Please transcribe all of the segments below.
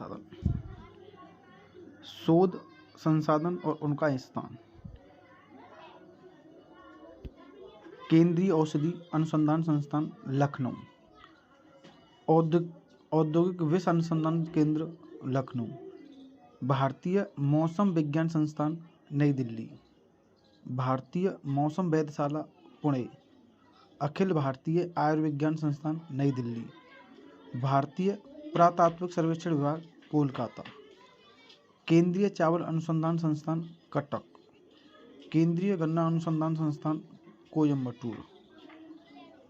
साधन, शोध संसाधन और उनका स्थान। केंद्रीय औषधि अनुसंधान संस्थान लखनऊ, औद्योगिक विश्व अनुसंधान केंद्र लखनऊ, भारतीय मौसम विज्ञान संस्थान नई दिल्ली, भारतीय मौसम वेधशाला पुणे, अखिल भारतीय आयुर्विज्ञान संस्थान नई दिल्ली, भारतीय पुरातात्विक सर्वेक्षण विभाग कोलकाता, केंद्रीय चावल अनुसंधान संस्थान कटक, केंद्रीय गन्ना अनुसंधान संस्थान कोयम्बटूर,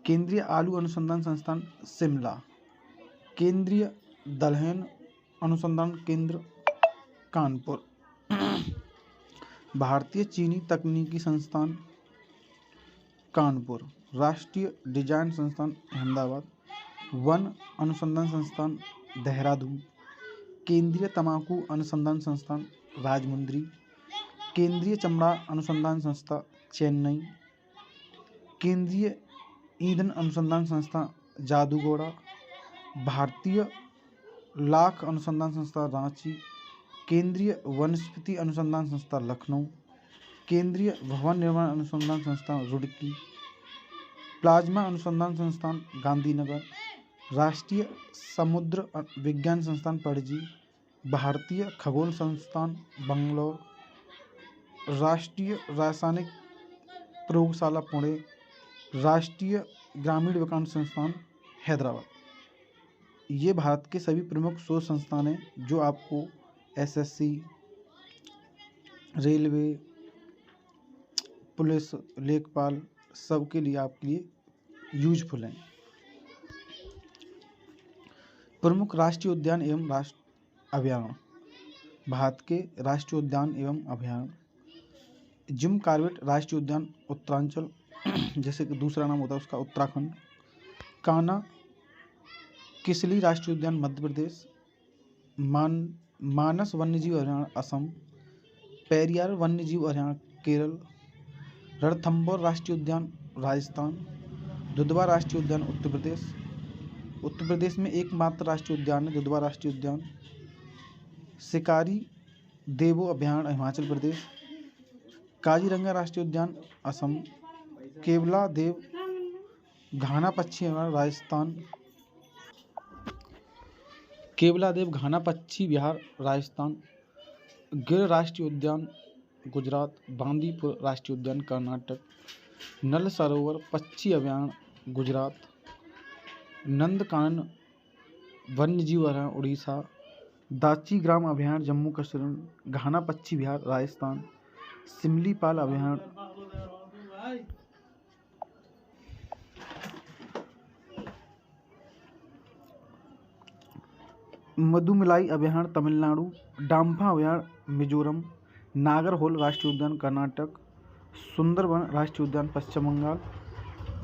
केंद्रीय आलू अनुसंधान संस्थान शिमला, केंद्रीय दलहन अनुसंधान केंद्र कानपुर, भारतीय चीनी तकनीकी संस्थान कानपुर, राष्ट्रीय डिजाइन संस्थान अहमदाबाद, वन अनुसंधान संस्थान देहरादून, केंद्रीय तंबाकू अनुसंधान संस्थान राजमुंद्री, केंद्रीय चमड़ा अनुसंधान संस्था चेन्नई, केंद्रीय ईंधन अनुसंधान संस्था जादूगोड़ा, भारतीय लाख अनुसंधान संस्था रांची, केंद्रीय वनस्पति अनुसंधान संस्था लखनऊ, केंद्रीय भवन निर्माण अनुसंधान संस्थान रुड़की, प्लाज्मा अनुसंधान संस्थान गांधीनगर, राष्ट्रीय समुद्र विज्ञान संस्थान पणजी, भारतीय खगोल संस्थान बंगलौर, राष्ट्रीय रासायनिक प्रयोगशाला पुणे, राष्ट्रीय ग्रामीण विकास संस्थान हैदराबाद। ये भारत के सभी प्रमुख शोध संस्थान हैं जो आपको एसएससी, रेलवे, पुलिस, लेखपाल सब के लिए आपके लिए यूजफुल हैं। प्रमुख राष्ट्रीय उद्यान एवं राष्ट्रीय अभयारण्य। भारत के राष्ट्रीय उद्यान एवं अभयारण्य जिम कॉर्बेट राष्ट्रीय उद्यान उत्तरांचल, जैसे कि दूसरा नाम होता है उसका उत्तराखंड, कान्हा किसली राष्ट्रीय उद्यान मध्य प्रदेश, मानस वन्यजीव अभयारण्य असम, पेरियार वन्यजीव अभयारण्य केरल, रणथंभौर राष्ट्रीय उद्यान राजस्थान, दुधवा राष्ट्रीय उद्यान उत्तर प्रदेश। उत्तर प्रदेश में एकमात्र राष्ट्रीय उद्यान है दुधवा राष्ट्रीय उद्यान। शिकारी देवो अभयारण्य हिमाचल प्रदेश, काजीरंगा राष्ट्रीय उद्यान असम, केवला देव घाना पक्षी अभयारण्य राजस्थान, केवला देव घाना पक्षी विहार राजस्थान, गिर राष्ट्रीय उद्यान गुजरात, बांदीपुर राष्ट्रीय उद्यान कर्नाटक, नल सरोवर पक्षी अभयारण्य गुजरात, नंदकानन वन्यजीव अभयारण्य उड़ीसा, दाची ग्राम अभयारण्य जम्मू कश्मीर, घाना पक्षी विहार राजस्थान, सिमलीपाल अभयारण्य मधुमलाई अभयारण्य तमिलनाडु, डांफा अभयारण्य मिजोरम, नागरहोल राष्ट्रीय उद्यान कर्नाटक, सुंदरबन राष्ट्रीय उद्यान पश्चिम बंगाल,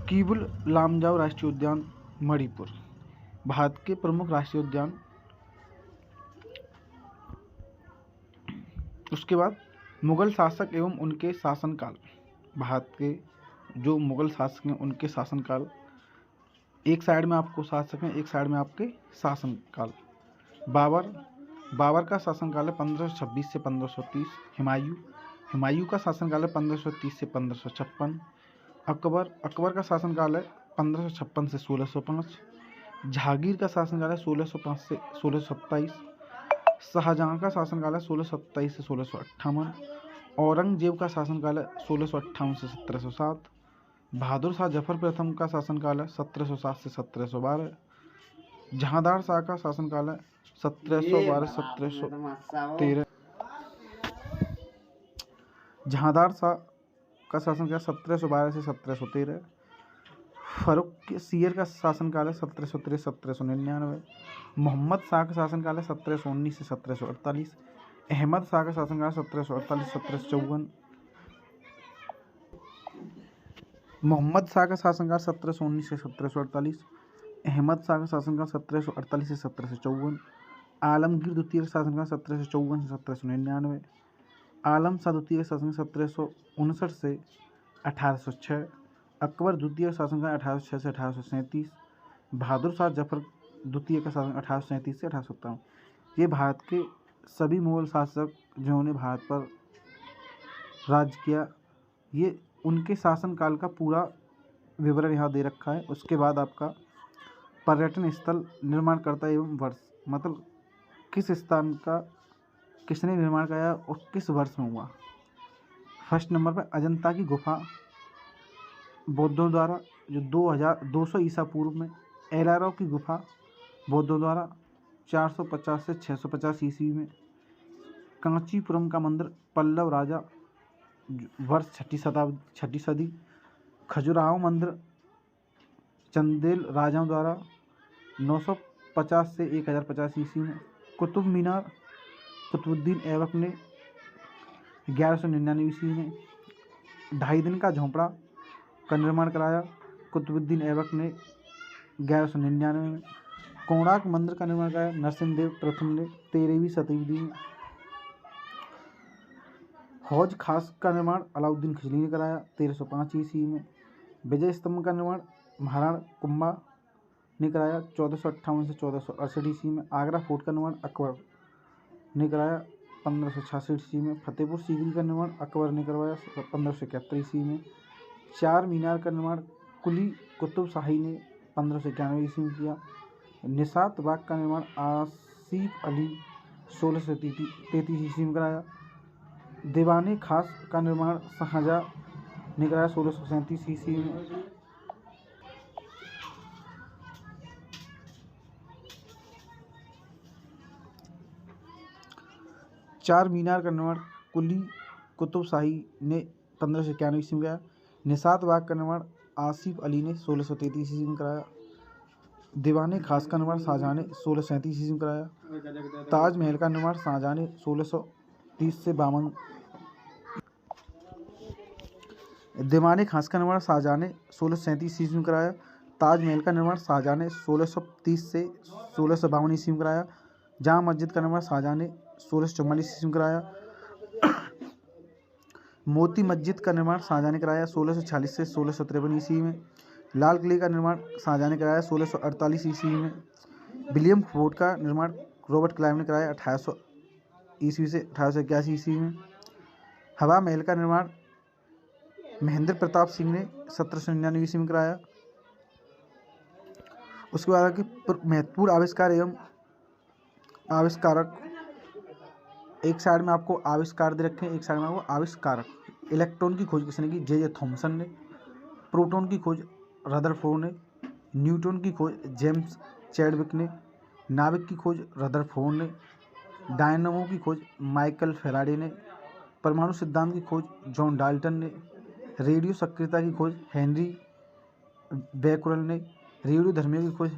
कीबुल लामजाओ राष्ट्रीय उद्यान मणिपुर। भारत के प्रमुख राष्ट्रीय उद्यान। उसके बाद मुगल शासक एवं उनके शासनकाल। भारत के जो मुगल शासक हैं उनके शासनकाल, एक साइड में आपको शासक हैं, एक साइड में आपके शासनकाल। बाबर का शासनकाल है 1526 से 1530। हुमायूं का शासनकाल है 1530 से 1556। अकबर का शासनकाल है 1556 से 1605। जहांगीर का शासनकाल है 1605 से 1627। शाहजहां का शासनकाल है 1627 से 1658। औरंगजेब का शासनकाल है 1658 से 1707। बहादुर शाह जफर प्रथम का शासनकाल है 1707 से 1712। जहांदार शाह का शासनकाल है 1712 1713। जहांदार शाह का शासनकाल 1712 से 1713। फर्रुख सियर का शासनकाल है 1713 1799। मोहम्मद शाह का शासनकाल है 1719 से 1748। अहमद शाह का शासनकाल 1748 1754। मोहम्मद शाह का शासनकाल 1719 से 1748। अहमद शाह का शासनकाल 1748 से 1754। आलमगीर द्वितीय का शासनकाल 1754 से 1799। आलम शाह द्वितीय का शासनकाल 1759 से 1806। अकबर द्वितीय का शासनकाल 1806 से 1837। बहादुर शाह जफर द्वितीय का शासन 1837 से 1857। ये भारत के सभी मुगल शासक जिन्होंने भारत पर राज किया, ये उनके शासनकाल का पूरा विवरण यहाँ दे रखा है। उसके बाद आपका पर्यटन स्थल निर्माणकर्ता एवं वर्ष, मतलब किस स्थान का किसने निर्माण कराया और किस वर्ष में हुआ। फर्स्ट नंबर पर अजंता की गुफा बौद्धों द्वारा जो 2200 ईसा पूर्व में, एलाराव की गुफा बौद्धों द्वारा 450 से 650 ईस्वी में, कांचीपुरम का मंदिर पल्लव राजा वर्ष 6ठी सदी, खजुराहो मंदिर चंदेल राजाओं द्वारा 950 से 1050 ईस्वी में, कुतुब मीनार कुतुबुद्दीन ऐबक ने 1199 ईस्वी में, 2.5 दिन का झोंपड़ा का निर्माण कराया कुतुबुद्दीन ऐबक ने 1199 में, कोणार्क मंदिर का निर्माण कराया नरसिंहदेव प्रथम ने 13वीं शताब्दी में, हौज खास का निर्माण अलाउद्दीन खिलजी ने कराया 1305 ईस्वी में, विजय स्तंभ का निर्माण महाराणा कुंभा ने कराया 1458 से 1468 ईस्वी में, आगरा फोर्ट का निर्माण अकबर ने कराया 1566 ईस्वी में, फतेहपुर सीकरी का निर्माण अकबर ने करवाया 1571 ईस्वी में, चार मीनार का निर्माण कुली कुतुब शाही ने 1591 ईस्वी में किया, निशात बाग का निर्माण आसिफ अली 1633 ईस्वी में कराया, दीवाने खास का निर्माण शाहजहाँ ने कराया 1637 ईस्वी में। चार मीनार का निर्माण कुली कुतुब शाही ने 1591 ईस्वी में कराया, निशात बाग का निर्माण आसिफ अली ने 1633 ईस्वी में कराया, दीवाने खास का निर्माण शाहजहाँ ने 1637 ईस्वी में कराया, ताजमहल का निर्माण शाहजहाँ ने 1630 से 52 दीवाने खास का निर्माण शाहजहाँ ने 1637 ईस्वी में कराया, ताजमहल का निर्माण शाहजहाँ ने 1630 से 1652 ईस्वी में कराया, जामा मस्जिद का निर्माण शाहजहाँ ने 1644 ईस्वी में कराया, मोती मस्जिद का निर्माण शाहजहाँ ने कराया 1646 से 1653 ईस्वी में, लाल किले का निर्माण शाहजहाँ ने कराया 1648 ईस्वी में, विलियम फोर्ट का निर्माण रॉबर्ट क्लाइव ने कराया 1800 ईस्वी से 1881 ईस्वी में, हवा महल का निर्माण महेंद्र प्रताप सिंह ने 1799 ईस्वी में कराया। उसके बाद कि महत्वपूर्ण आविष्कार एवं आविष्कारक, एक साइड में आपको आविष्कार दे रखे हैं, एक साइड में आपको आविष्कारक। इलेक्ट्रॉन की खोज किसने की? जे थॉमसन ने। प्रोटॉन की खोज रदरफोर्ड ने। न्यूट्रॉन की खोज जेम्स चैडविक ने। नाभिक की खोज रदरफोर्ड ने। डायनामो की खोज माइकल फैराडे ने। परमाणु सिद्धांत की खोज जॉन डाल्टन ने। रेडियो सक्रियता की खोज हेनरी बैकरल ने। रेडियोधर्मियों की खोज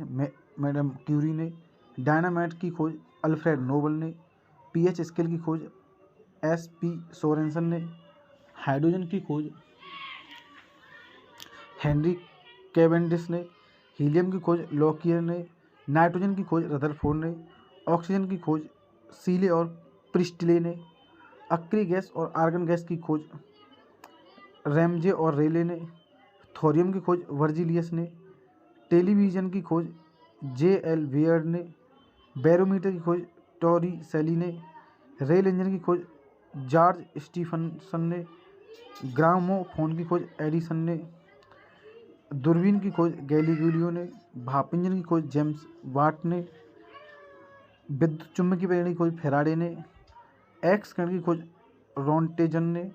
मैडम क्यूरी ने। डायनामाइट की खोज अल्फ्रेड नोबल ने। पीएच स्केल की खोज एस.पी. सोरेनसन ने। हाइड्रोजन की खोज हेनरी कैवेंडिश ने। हीलियम की खोज लॉकियर ने। नाइट्रोजन की खोज रदरफोर्ड ने। ऑक्सीजन की खोज सीले और प्रिस्टले ने। अक्रिय गैस और आर्गन गैस की खोज रैमजे और रेले ने। थोरियम की खोज वर्जिलियस ने। टेलीविज़न की खोज जे.एल. वेयर्ड ने। बैरोमीटर की खोज टॉरिसेली ने। रेल इंजन की खोज जॉर्ज स्टीफनसन ने। ग्रामोफोन की खोज एडिसन ने। दूरबीन की खोज गैलीलियो ने। भाप इंजन की खोज जेम्स वाट ने। विद्युत चुम्बकीय प्रेरण की खोज फैराडे ने। एक्स किरण की खोज रॉन्टेजन ने।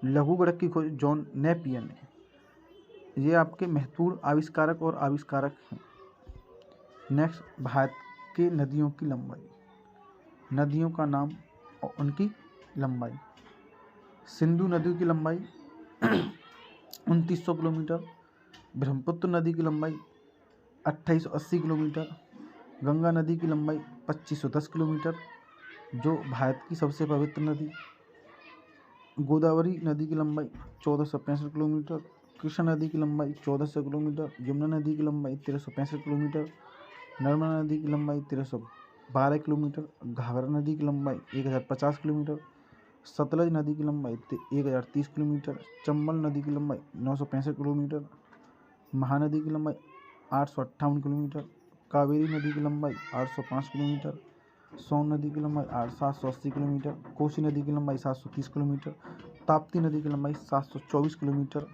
लघु गणक की खोज जॉन नेपियर ने। ये आपके महत्वपूर्ण आविष्कारक और आविष्कारक हैं। नेक्स्ट, भारत की नदियों की लंबाई। नदियों का नाम और उनकी लंबाई। सिंधु नदी की लंबाई 2900 किलोमीटर। ब्रह्मपुत्र नदी की लंबाई 2880 किलोमीटर। गंगा नदी की लंबाई 2510 किलोमीटर, जो भारत की सबसे पवित्र नदी। गोदावरी नदी की लंबाई 1465 किलोमीटर। कृष्णा नदी की लंबाई 1400 किलोमीटर। यमुना नदी की लंबाई 1365 किलोमीटर। नर्मदा नदी की लंबाई 1312 किलोमीटर। घाघरा नदी की लंबाई 1050 किलोमीटर। सतलज नदी की लंबाई 1030 किलोमीटर। चंबल नदी की लंबाई 965 किलोमीटर। महानदी की लंबाई 858 किलोमीटर। कावेरी नदी की लंबाई 805 किलोमीटर। सोन नदी की लंबाई 780 किलोमीटर, कोसी नदी की लंबाई 730 किलोमीटर, ताप्ती नदी की लंबाई 724 किलोमीटर,